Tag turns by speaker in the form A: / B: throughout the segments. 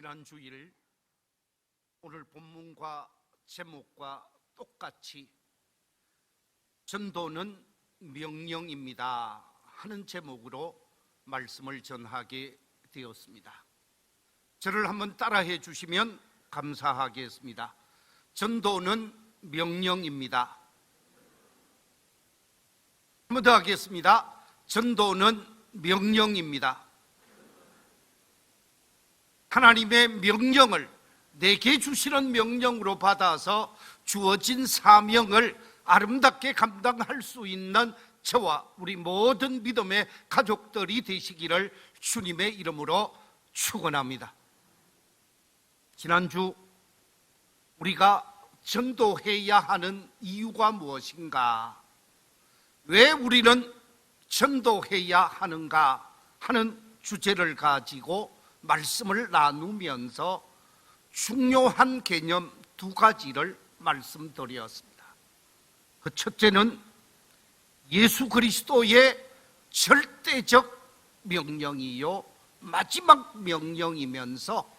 A: 지난 주일 오늘 본문과 제목과 똑같이 전도는 명령입니다 하는 제목으로 말씀을 전하게 되었습니다. 저를 한번 따라해 주시면 감사하겠습니다. 전도는 명령입니다. 한 번 더 하겠습니다. 전도는 명령입니다. 하나님의 명령을 내게 주시는 명령으로 받아서 주어진 사명을 아름답게 감당할 수 있는 저와 우리 모든 믿음의 가족들이 되시기를 주님의 이름으로 축원합니다. 지난주 우리가 전도해야 하는 이유가 무엇인가, 왜 우리는 전도해야 하는가 하는 주제를 가지고 말씀을 나누면서 중요한 개념 두 가지를 말씀드렸습니다. 그 첫째는 예수 그리스도의 절대적 명령이요 마지막 명령이면서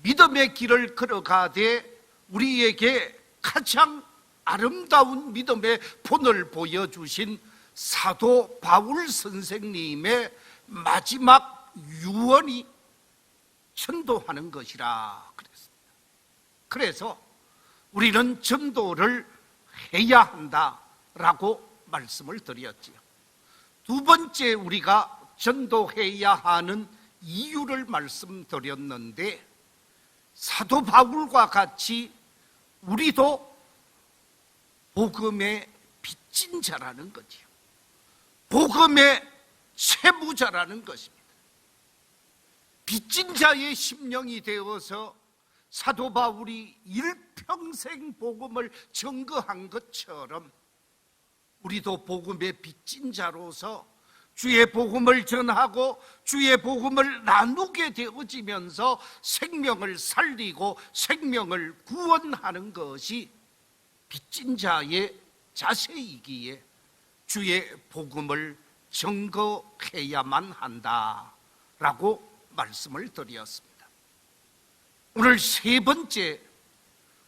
A: 믿음의 길을 걸어가되 우리에게 가장 아름다운 믿음의 본을 보여주신 사도 바울 선생님의 마지막 유언이 전도하는 것이라 그랬습니다. 그래서 우리는 전도를 해야 한다라고 말씀을 드렸지요. 두 번째, 우리가 전도해야 하는 이유를 말씀드렸는데, 사도 바울과 같이 우리도 복음의 빚진 자라는 거지요. 복음의 채무자라는 것입니다. 빚진 자의 심령이 되어서 사도 바울이 일평생 복음을 증거한 것처럼 우리도 복음의 빚진 자로서 주의 복음을 전하고 주의 복음을 나누게 되어지면서 생명을 살리고 생명을 구원하는 것이 빚진 자의 자세이기에 주의 복음을 증거해야만 한다라고 말씀을 드렸습니다. 오늘 세 번째,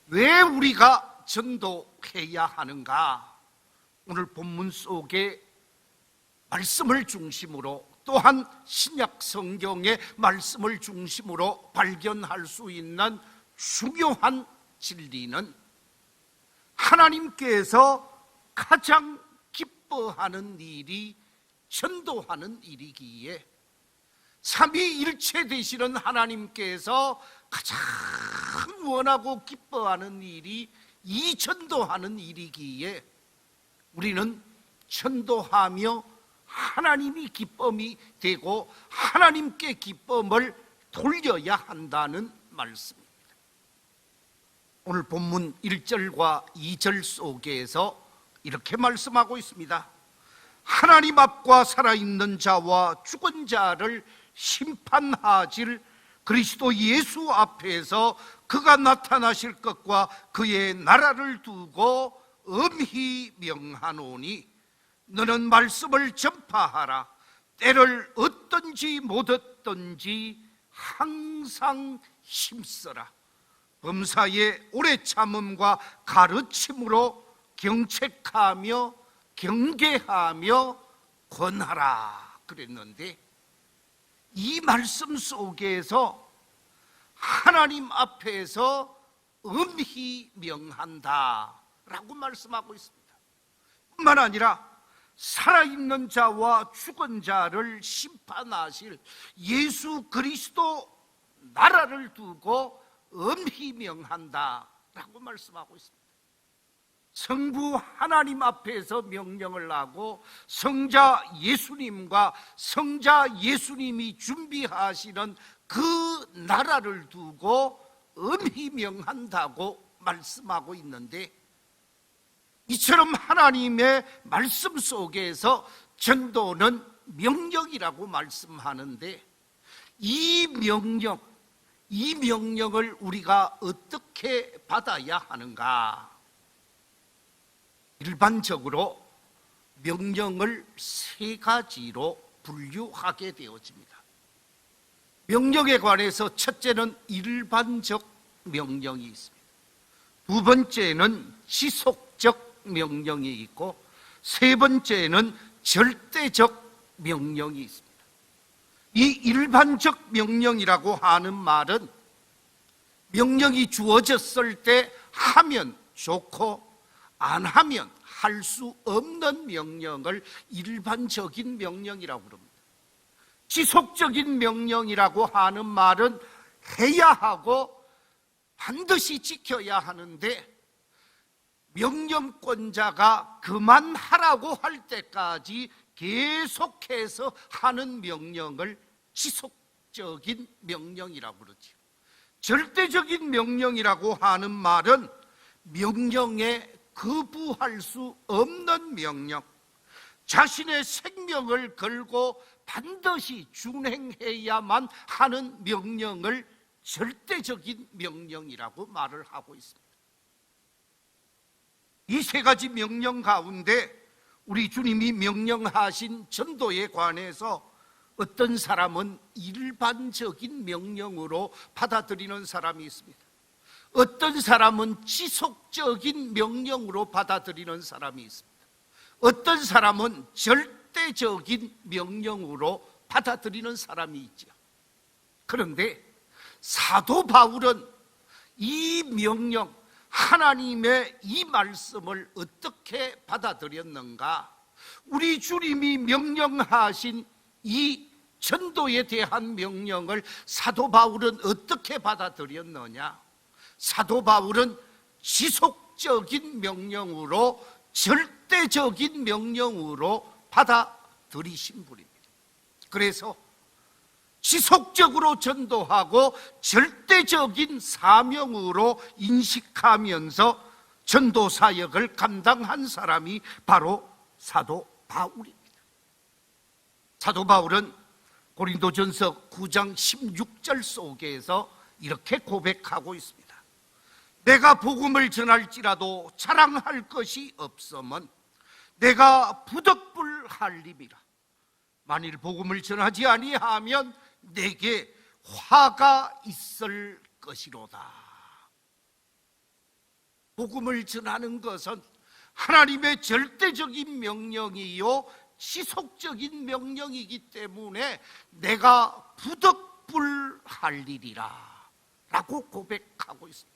A: 왜 우리가 전도해야 하는가, 오늘 본문 속에 말씀을 중심으로 또한 신약 성경의 말씀을 중심으로 발견할 수 있는 중요한 진리는 하나님께서 가장 기뻐하는 일이 전도하는 일이기에 삼위일체 되시는 하나님께서 가장 원하고 기뻐하는 일이 이 전도하는 일이기에 우리는 전도하며 하나님이 기쁨이 되고 하나님께 기쁨을 돌려야 한다는 말씀입니다. 오늘 본문 1절과 2절 속에서 이렇게 말씀하고 있습니다. 하나님 앞과 살아있는 자와 죽은 자를 심판하실 그리스도 예수 앞에서 그가 나타나실 것과 그의 나라를 두고 엄히 명하노니 너는 말씀을 전파하라. 때를 얻든지 못 얻든지 항상 힘써라. 범사의 오래 참음과 가르침으로 경책하며 경계하며 권하라 그랬는데, 이 말씀 속에서 하나님 앞에서 엄히 명한다라고 말씀하고 있습니다. 뿐만 아니라 살아있는 자와 죽은 자를 심판하실 예수 그리스도 나라를 두고 엄히 명한다라고 말씀하고 있습니다. 성부 하나님 앞에서 명령을 하고 성자 예수님과 성자 예수님이 준비하시는 그 나라를 두고 엄히 명한다고 말씀하고 있는데, 이처럼 하나님의 말씀 속에서 전도는 명령이라고 말씀하는데, 이 명령을 우리가 어떻게 받아야 하는가? 일반적으로 명령을 세 가지로 분류하게 되어집니다. 명령에 관해서 첫째는 일반적 명령이 있습니다. 두 번째는 지속적 명령이 있고, 세 번째는 절대적 명령이 있습니다. 이 일반적 명령이라고 하는 말은 명령이 주어졌을 때 하면 좋고 안 하면 할 수 없는 명령을 일반적인 명령이라고 부릅니다. 지속적인 명령이라고 하는 말은 해야 하고 반드시 지켜야 하는데 명령권자가 그만하라고 할 때까지 계속해서 하는 명령을 지속적인 명령이라고 그러죠. 절대적인 명령이라고 하는 말은 명령에 거부할 수 없는 명령, 자신의 생명을 걸고 반드시 준행해야만 하는 명령을 절대적인 명령이라고 말을 하고 있습니다. 이 세 가지 명령 가운데 우리 주님이 명령하신 전도에 관해서 어떤 사람은 일반적인 명령으로 받아들이는 사람이 있습니다. 어떤 사람은 지속적인 명령으로 받아들이는 사람이 있습니다. 어떤 사람은 절대적인 명령으로 받아들이는 사람이 있죠. 그런데 사도 바울은 이 명령, 하나님의 이 말씀을 어떻게 받아들였는가? 우리 주님이 명령하신 이 전도에 대한 명령을 사도 바울은 어떻게 받아들였느냐? 사도 바울은 지속적인 명령으로, 절대적인 명령으로 받아들이신 분입니다. 그래서 지속적으로 전도하고 절대적인 사명으로 인식하면서 전도 사역을 감당한 사람이 바로 사도 바울입니다. 사도 바울은 고린도전서 9장 16절 속에서 이렇게 고백하고 있습니다. 내가 복음을 전할지라도 자랑할 것이 없으면 내가 부득불할림이라. 만일 복음을 전하지 아니하면 내게 화가 있을 것이로다. 복음을 전하는 것은 하나님의 절대적인 명령이요 지속적인 명령이기 때문에 내가 부득불할일이라 라고 고백하고 있습니다.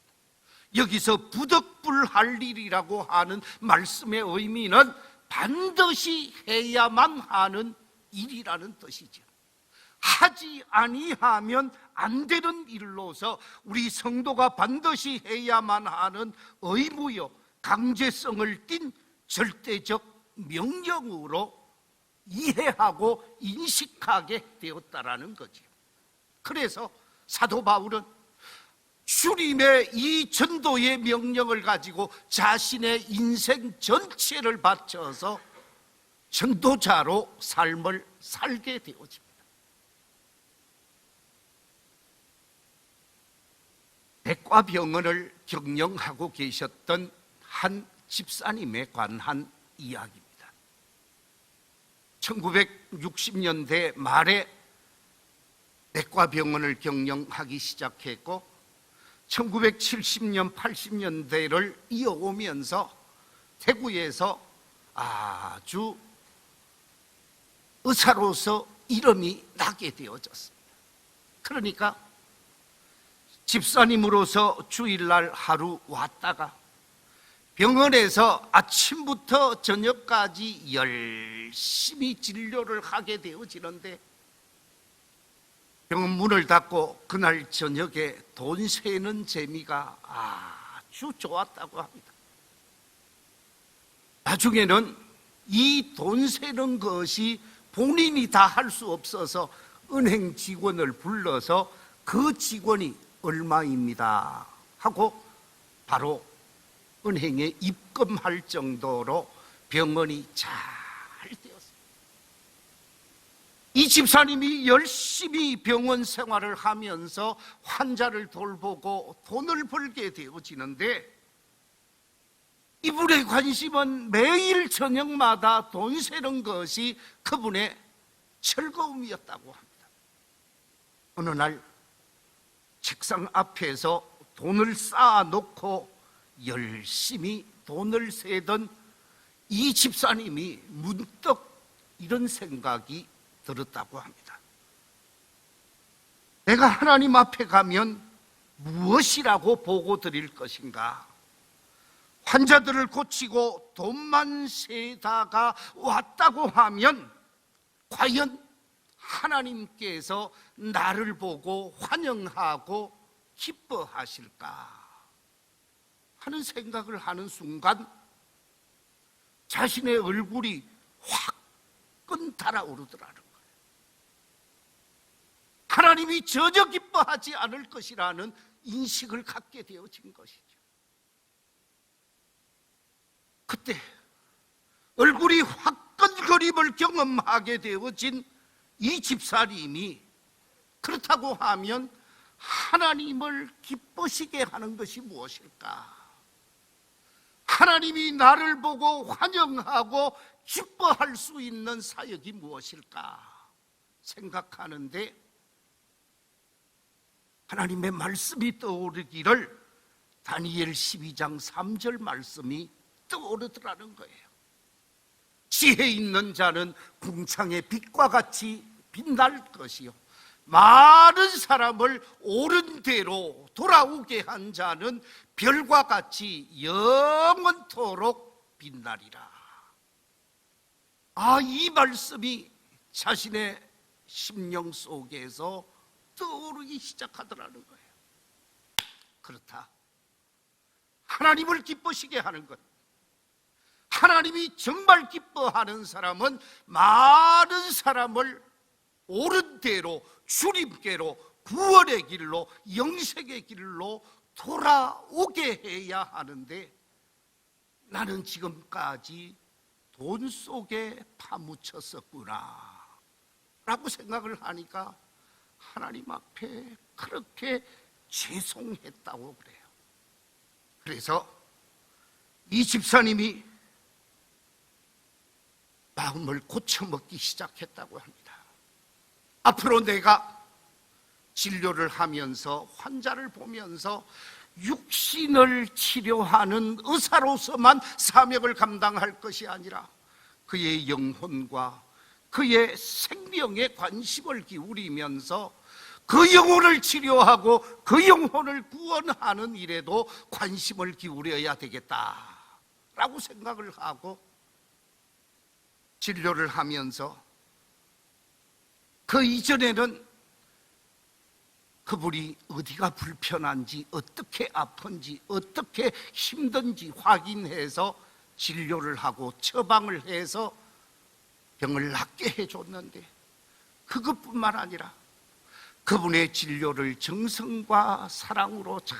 A: 여기서 부득불할일이라고 하는 말씀의 의미는 반드시 해야만 하는 일이라는 뜻이죠. 하지 아니하면 안 되는 일로서 우리 성도가 반드시 해야만 하는 의무요 강제성을 띤 절대적 명령으로 이해하고 인식하게 되었다라는 거죠. 그래서 사도 바울은 주님의 이 전도의 명령을 가지고 자신의 인생 전체를 바쳐서 전도자로 삶을 살게 되어집니다. 백과병원을 경영하고 계셨던 한 집사님에 관한 이야기입니다. 1960년대 말에 백과병원을 경영하기 시작했고 1970년, 80년대를 이어오면서 대구에서 아주 의사로서 이름이 나게 되어졌습니다. 그러니까 집사님으로서 주일날 하루 왔다가 병원에서 아침부터 저녁까지 열심히 진료를 하게 되어지는데 병원 문을 닫고 그날 저녁에 돈 세는 재미가 아주 좋았다고 합니다. 나중에는 이 돈 세는 것이 본인이 다 할 수 없어서 은행 직원을 불러서 그 직원이 얼마입니다 하고 바로 은행에 입금할 정도로 병원이 잘 되었습니다. 이 집사님이 열심히 병원 생활을 하면서 환자를 돌보고 돈을 벌게 되어지는데 이분의 관심은 매일 저녁마다 돈 세는 것이 그분의 즐거움이었다고 합니다. 어느 날 책상 앞에서 돈을 쌓아놓고 열심히 돈을 세던 이 집사님이 문득 이런 생각이 들었다고 합니다. 내가 하나님 앞에 가면 무엇이라고 보고 드릴 것인가? 환자들을 고치고 돈만 세다가 왔다고 하면 과연 하나님께서 나를 보고 환영하고 기뻐하실까 하는 생각을 하는 순간 자신의 얼굴이 화끈 달아오르더라는 거예요. 하나님이 전혀 기뻐하지 않을 것이라는 인식을 갖게 되어진 것이죠. 그때 얼굴이 화끈거림을 경험하게 되어진 이 집사님이 그렇다고 하면 하나님을 기쁘시게 하는 것이 무엇일까? 하나님이 나를 보고 환영하고 기뻐할 수 있는 사역이 무엇일까 생각하는데 하나님의 말씀이 떠오르기를 다니엘 12장 3절 말씀이 떠오르더라는 거예요. 지혜 있는 자는 궁창의 빛과 같이 빛날 것이요 많은 사람을 옳은 대로 돌아오게 한 자는 별과 같이 영원토록 빛나리라. 이 말씀이 자신의 심령 속에서 떠오르기 시작하더라는 거예요. 그렇다. 하나님을 기쁘시게 하는 것, 하나님이 정말 기뻐하는 사람은 많은 사람을 옳은 대로 주님께로 구원의 길로 영생의 길로 돌아오게 해야 하는데 나는 지금까지 돈 속에 파묻혔었구나 라고 생각을 하니까 하나님 앞에 그렇게 죄송했다고 그래요. 그래서 이 집사님이 마음을 고쳐먹기 시작했다고 합니다. 앞으로 내가 진료를 하면서 환자를 보면서 육신을 치료하는 의사로서만 사명을 감당할 것이 아니라 그의 영혼과 그의 생명에 관심을 기울이면서 그 영혼을 치료하고 그 영혼을 구원하는 일에도 관심을 기울여야 되겠다라고 생각을 하고 진료를 하면서 그 이전에는 그분이 어디가 불편한지 어떻게 아픈지 어떻게 힘든지 확인해서 진료를 하고 처방을 해서 병을 낫게 해줬는데 그것뿐만 아니라 그분의 진료를 정성과 사랑으로 잘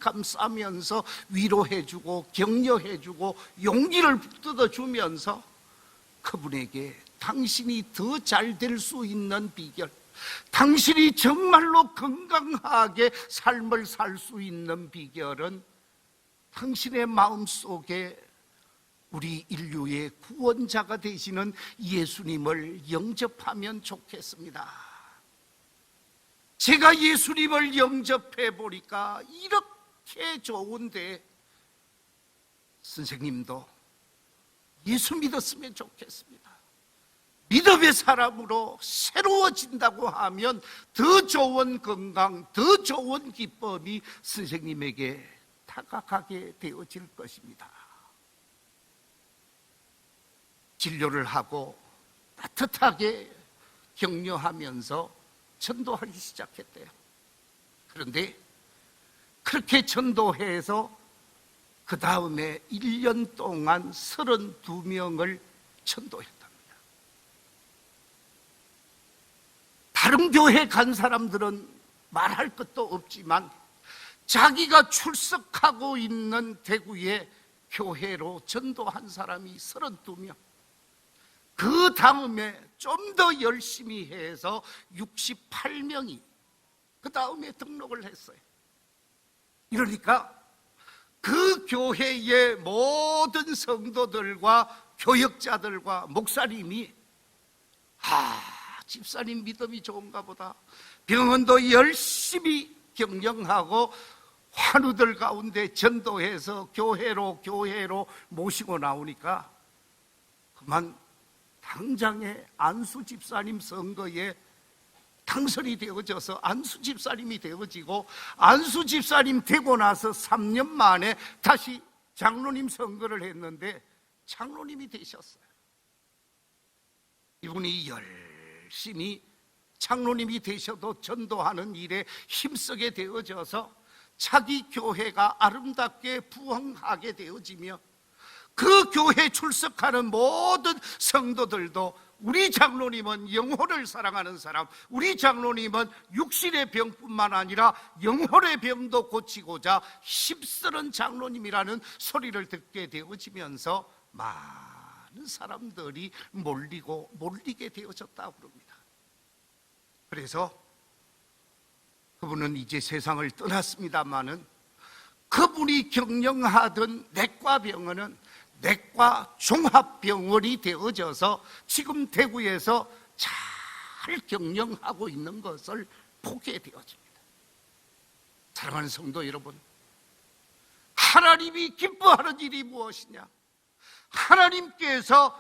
A: 감싸면서 위로해주고 격려해주고 용기를 뜯어주면서 그분에게 당신이 더 잘 될 수 있는 비결, 당신이 정말로 건강하게 삶을 살 수 있는 비결은 당신의 마음속에 우리 인류의 구원자가 되시는 예수님을 영접하면 좋겠습니다. 제가 예수님을 영접해 보니까 이렇게 좋은데 선생님도 예수 믿었으면 좋겠습니다. 믿음의 사람으로 새로워진다고 하면 더 좋은 건강, 더 좋은 기쁨이 선생님에게 다가가게 되어질 것입니다. 진료를 하고 따뜻하게 격려하면서 전도하기 시작했대요. 그런데 그렇게 전도해서 그 다음에 1년 동안 32명을 전도했답니다. 다른 교회 간 사람들은 말할 것도 없지만 자기가 출석하고 있는 대구의 교회로 전도한 사람이 32명, 그 다음에 좀 더 열심히 해서 68명이 그 다음에 등록을 했어요. 이러니까 그 교회의 모든 성도들과 교역자들과 목사님이 집사님 믿음이 좋은가 보다, 병원도 열심히 경영하고 환우들 가운데 전도해서 교회로 모시고 나오니까 그만 당장에 안수 집사님 선거에 당선이 되어져서 안수 집사님이 되어지고, 안수 집사님 되고 나서 3년 만에 다시 장로님 선거를 했는데 장로님이 되셨어요. 이분이 열심히 장로님이 되셔도 전도하는 일에 힘쓰게 되어져서 자기 교회가 아름답게 부흥하게 되어지며, 그 교회 출석하는 모든 성도들도 우리 장로님은 영혼을 사랑하는 사람, 우리 장로님은 육신의 병뿐만 아니라 영혼의 병도 고치고자 힘쓰는 장로님이라는 소리를 듣게 되어지면서 많은 사람들이 몰리게 되어졌다고 그럽니다. 그래서 그분은 이제 세상을 떠났습니다마는 그분이 경영하던 내과병원은 내과 종합병원이 되어져서 지금 대구에서 잘 경영하고 있는 것을 보게 되어집니다. 사랑하는 성도 여러분, 하나님이 기뻐하는 일이 무엇이냐? 하나님께서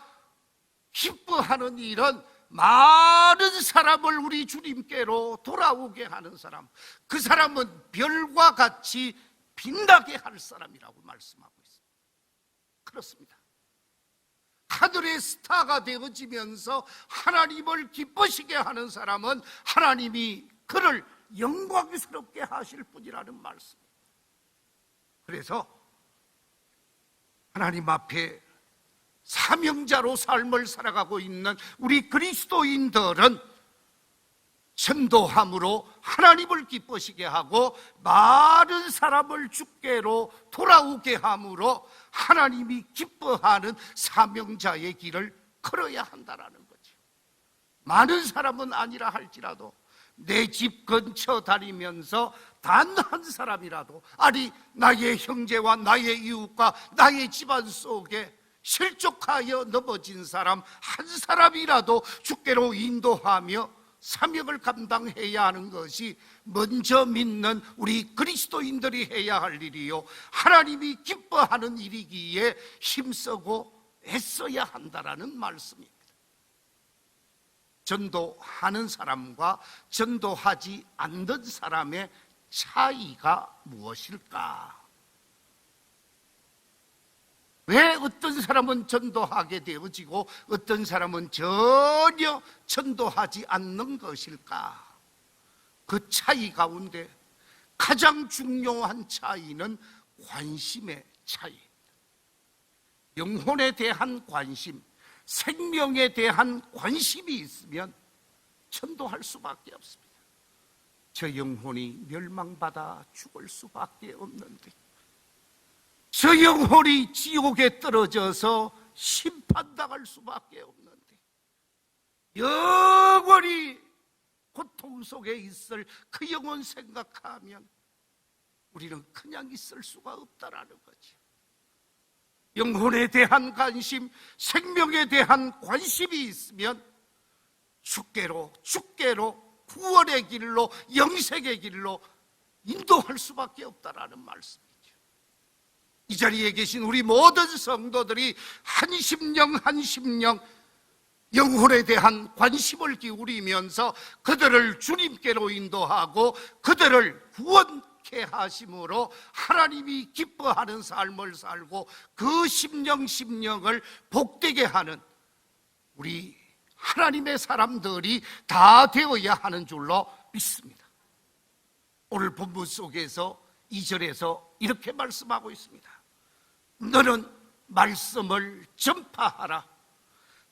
A: 기뻐하는 일은 많은 사람을 우리 주님께로 돌아오게 하는 사람, 그 사람은 별과 같이 빛나게 할 사람이라고 말씀하고 있습니다. 그렇습니다. 하늘의 스타가 되어지면서 하나님을 기쁘시게 하는 사람은 하나님이 그를 영광스럽게 하실 뿐이라는 말씀입니다. 그래서 하나님 앞에 사명자로 삶을 살아가고 있는 우리 그리스도인들은 전도함으로 하나님을 기쁘시게 하고 많은 사람을 주께로 돌아오게 함으로 하나님이 기뻐하는 사명자의 길을 걸어야 한다는 거죠. 많은 사람은 아니라 할지라도 내 집 근처 다니면서 단 한 사람이라도, 아니 나의 형제와 나의 이웃과 나의 집안 속에 실족하여 넘어진 사람 한 사람이라도 주께로 인도하며 사명을 감당해야 하는 것이 먼저 믿는 우리 그리스도인들이 해야 할 일이요, 하나님이 기뻐하는 일이기에 힘쓰고 애써야 한다라는 말씀입니다. 전도하는 사람과 전도하지 않는 사람의 차이가 무엇일까? 왜 어떤 사람은 전도하게 되어지고 어떤 사람은 전혀 전도하지 않는 것일까? 그 차이 가운데 가장 중요한 차이는 관심의 차이입니다. 영혼에 대한 관심, 생명에 대한 관심이 있으면 전도할 수밖에 없습니다. 저 영혼이 멸망받아 죽을 수밖에 없는데, 저 영혼이 지옥에 떨어져서 심판당할 수밖에 없는데, 영원히 고통 속에 있을 그 영혼 생각하면 우리는 그냥 있을 수가 없다라는 거죠. 영혼에 대한 관심, 생명에 대한 관심이 있으면 주께로 구원의 길로, 영생의 길로 인도할 수밖에 없다라는 말씀이죠. 이 자리에 계신 우리 모든 성도들이 한 심령 영혼에 대한 관심을 기울이면서 그들을 주님께로 인도하고 그들을 구원케 하심으로 하나님이 기뻐하는 삶을 살고 그 심령을 복되게 하는 우리 하나님의 사람들이 다 되어야 하는 줄로 믿습니다. 오늘 본문 속에서 2절에서 이렇게 말씀하고 있습니다. 너는 말씀을 전파하라.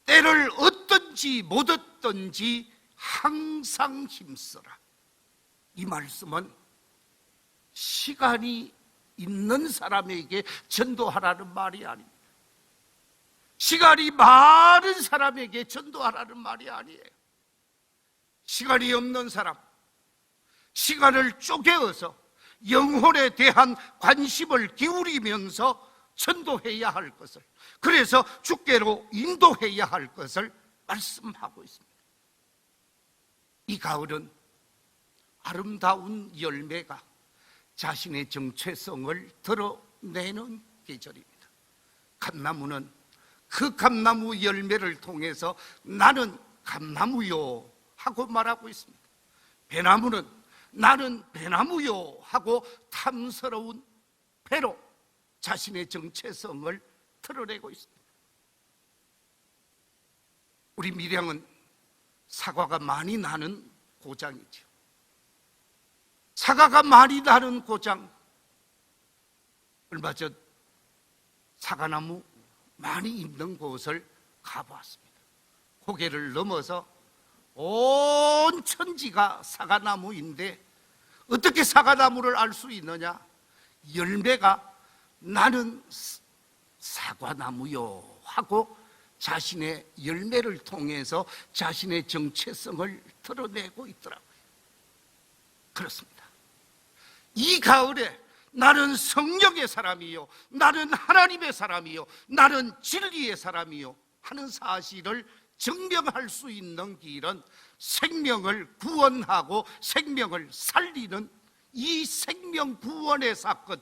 A: 때를 얻든지 못 얻든지 항상 힘써라. 이 말씀은 시간이 있는 사람에게 전도하라는 말이 아닙니다. 시간이 많은 사람에게 전도하라는 말이 아니에요. 시간이 없는 사람, 시간을 쪼개어서 영혼에 대한 관심을 기울이면서 전도해야 할 것을, 그래서 주께로 인도해야 할 것을 말씀하고 있습니다. 이 가을은 아름다운 열매가 자신의 정체성을 드러내는 계절입니다. 감나무는 그 감나무 열매를 통해서 나는 감나무요 하고 말하고 있습니다. 배나무는 나는 배나무요 하고 탐스러운 배로 자신의 정체성을 드러내고 있습니다. 우리 밀양은 사과가 많이 나는 고장이죠. 사과가 많이 나는 고장. 얼마 전 사과나무 많이 있는 곳을 가보았습니다. 고개를 넘어서 온 천지가 사과나무인데 어떻게 사과나무를 알 수 있느냐? 열매가 나는 사과나무요 하고 자신의 열매를 통해서 자신의 정체성을 드러내고 있더라고요. 그렇습니다. 이 가을에 나는 성령의 사람이요, 나는 하나님의 사람이요, 나는 진리의 사람이요 하는 사실을 증명할 수 있는 길은 생명을 구원하고 생명을 살리는 이 생명 구원의 사건,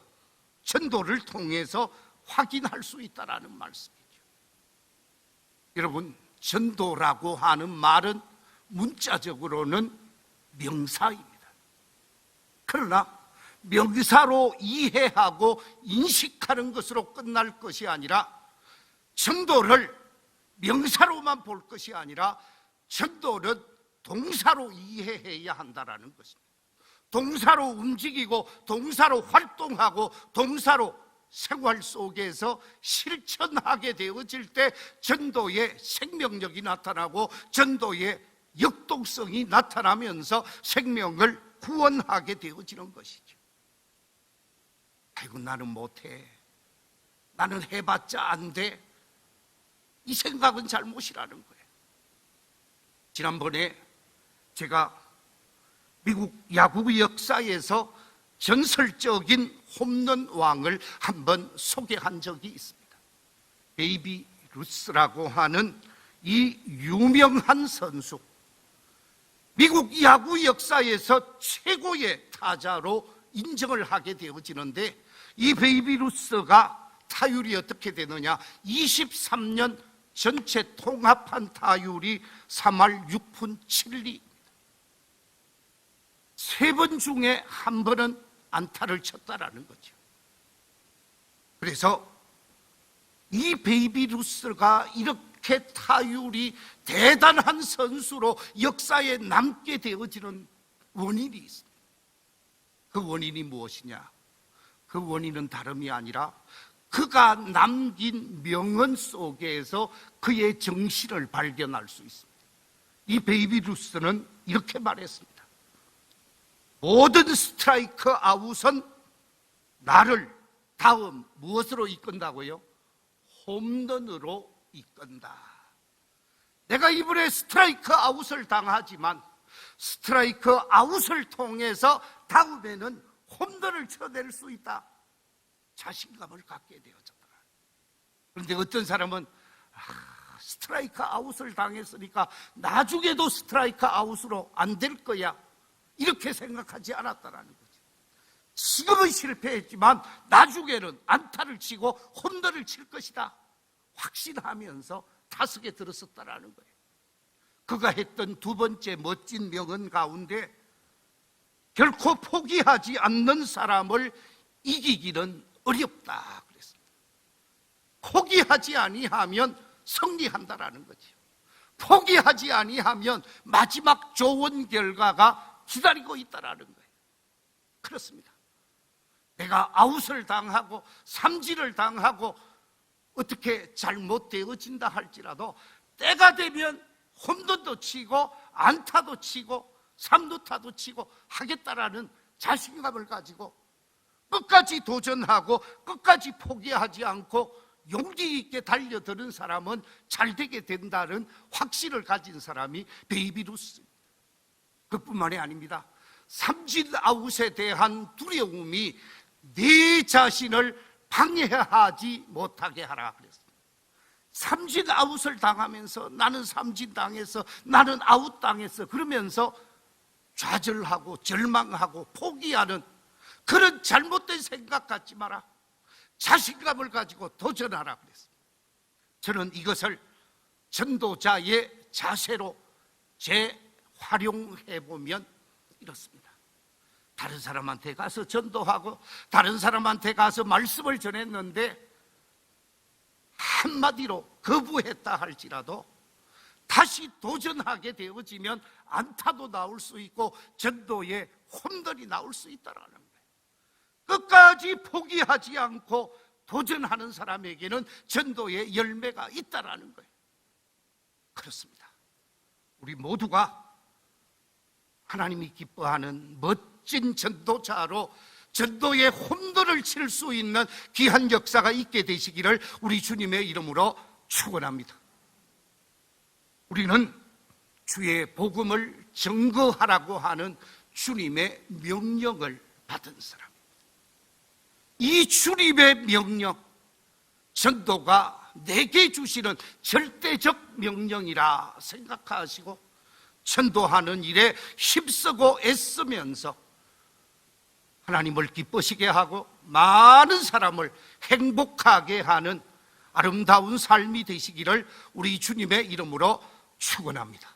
A: 전도를 통해서 확인할 수 있다는 말씀이죠. 여러분, 전도라고 하는 말은 문자적으로는 명사입니다. 그러나 명사로 이해하고 인식하는 것으로 끝날 것이 아니라 전도를 명사로만 볼 것이 아니라 전도는 동사로 이해해야 한다는 것입니다. 동사로 움직이고 동사로 활동하고 동사로 생활 속에서 실천하게 되어질 때 전도의 생명력이 나타나고 전도의 역동성이 나타나면서 생명을 구원하게 되어지는 것이죠. 아이고, 나는 못해, 나는 해봤자 안 돼, 이 생각은 잘못이라는 거예요. 지난번에 제가 미국 야구 역사에서 전설적인 홈런 왕을 한번 소개한 적이 있습니다. 베이비 루스라고 하는 이 유명한 선수, 미국 야구 역사에서 최고의 타자로 인정을 하게 되어지는데, 이 베이비 루스가 타율이 어떻게 되느냐? 23년 전체 통합한 타율이 3할 6푼 7리. 3번 중에 한 번은 안타를 쳤다라는 거죠. 그래서 이 베이비 루스가 이렇게 타율이 대단한 선수로 역사에 남게 되어지는 원인이 있습니다. 그 원인이 무엇이냐? 그 원인은 다름이 아니라 그가 남긴 명언 속에서 그의 정신을 발견할 수 있습니다. 이 베이비 루스는 이렇게 말했습니다. 모든 스트라이크 아웃은 나를 다음 무엇으로 이끈다고요? 홈런으로 이끈다. 내가 이번에 스트라이크 아웃을 당하지만 스트라이크 아웃을 통해서 다음에는 홈런을 쳐낼 수 있다. 자신감을 갖게 되어졌다. 그런데 어떤 사람은 스트라이크 아웃을 당했으니까 나중에도 스트라이크 아웃으로 안 될 거야, 이렇게 생각하지 않았다라는 거죠. 지금은 실패했지만 나중에는 안타를 치고 홈런을 칠 것이다 확신하면서 타석에 들었었다라는 거예요. 그가 했던 두 번째 멋진 명언 가운데 결코 포기하지 않는 사람을 이기기는 어렵다 그랬습니다. 포기하지 아니하면 승리한다라는 거죠. 포기하지 아니하면 마지막 좋은 결과가 기다리고 있다라는 거예요. 그렇습니다. 내가 아웃을 당하고 삼진을 당하고 어떻게 잘못되어진다 할지라도 때가 되면 홈런도 치고 안타도 치고 삼루타도 치고 하겠다라는 자신감을 가지고 끝까지 도전하고 끝까지 포기하지 않고 용기 있게 달려드는 사람은 잘 되게 된다는 확신을 가진 사람이 베이비 루스입니다. 그뿐만이 아닙니다. 삼진 아웃에 대한 두려움이 네 자신을 방해하지 못하게 하라 그랬습니다. 삼진 아웃을 당하면서 나는 삼진 당했어, 나는 아웃 당했어 그러면서 좌절하고 절망하고 포기하는 그런 잘못된 생각 갖지 마라. 자신감을 가지고 도전하라 그랬습니다. 저는 이것을 전도자의 자세로 재활용해 보면 이렇습니다. 다른 사람한테 가서 전도하고 다른 사람한테 가서 말씀을 전했는데 한마디로 거부했다 할지라도 다시 도전하게 되어지면 안타도 나올 수 있고 전도에 혼돈이 나올 수 있다는 거예요. 끝까지 포기하지 않고 도전하는 사람에게는 전도의 열매가 있다는 거예요. 그렇습니다. 우리 모두가 하나님이 기뻐하는 멋진 전도자로 전도의 혼돈을 칠 수 있는 귀한 역사가 있게 되시기를 우리 주님의 이름으로 축원합니다. 우리는 주의 복음을 증거하라고 하는 주님의 명령을 받은 사람. 이 주님의 명령, 전도가 내게 주시는 절대적 명령이라 생각하시고 전도하는 일에 힘쓰고 애쓰면서 하나님을 기쁘시게 하고 많은 사람을 행복하게 하는 아름다운 삶이 되시기를 우리 주님의 이름으로 축원합니다.